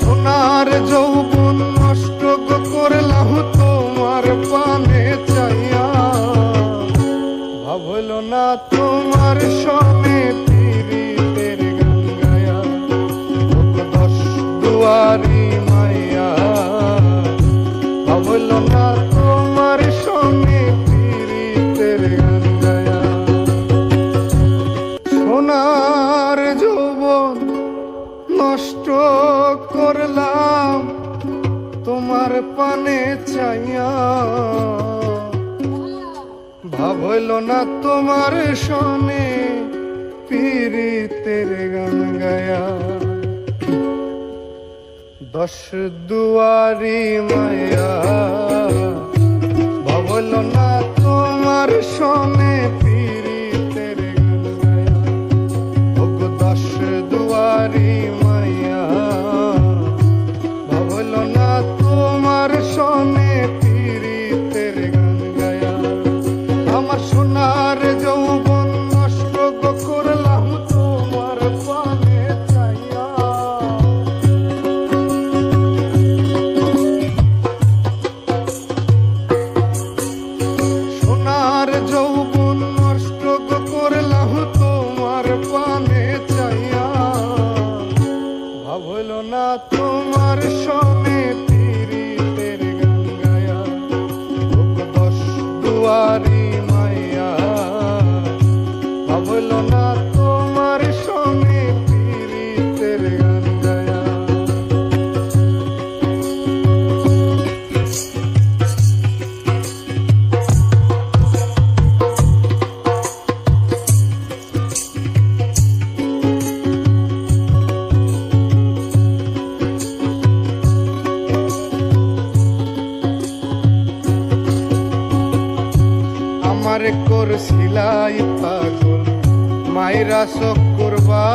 সোনার যৌবন নষ্ট করলাম তোমার পানে চাইয়া, ভাবল না তোমার সনে পীড়িতের গান গায়া। দশ দুয়ারি মাইয়া, ভাবল না তোমার সনে পীড়িতের গান গায়া। সোনার যৌবন নষ্ট করলাম তোমার পানে চাইয়া, ভাবল না তোমার সনে পীড়িতের গান গায়া। দশ দুয়ারি মায়া, ভাবল না তোমার সনে পীড়িতের গান গায়া। ওগো দশ দুয়ারি মায়া, ভাবল না তোমার সনে পীড়িতের গান গায়া। আমার সোনার যৌবন নষ্ট করলাম তোমার পানে চাইয়া। সোনার যৌবন নষ্ট করলাম তোমার পানে চাইয়া, ভাবল না তোমার সনে পীড়িতের গান গায়া। দশ দুয়ারি মাইয়া, ভাবল না তোমার সনে পীড়িতের গান গায়া। আমার করছিলাই পাগল মাইরা চক্করবা,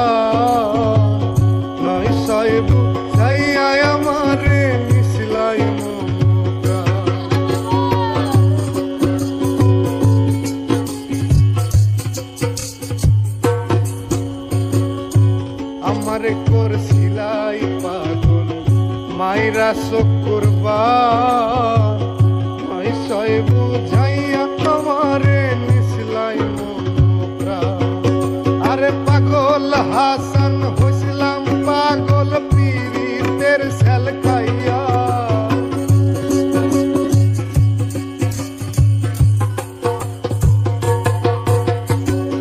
নয় সাহেব যাইয়া আমারে নিছিলাই মমতা। আমার করছিলাই পাগল মাইরা চক্করবা, নয় সাহেব যাইয়া আমারে নিছিলাই মমতা। আরে পাগল হাসান হইছিলাম পাগল পীড়িতের সেল খাইয়া।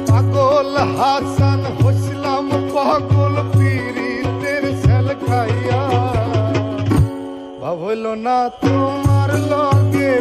পাগল হাসান হইছিলাম পাগল পীড়িতের সেল খাইয়া, ভাবল না তোমার লগে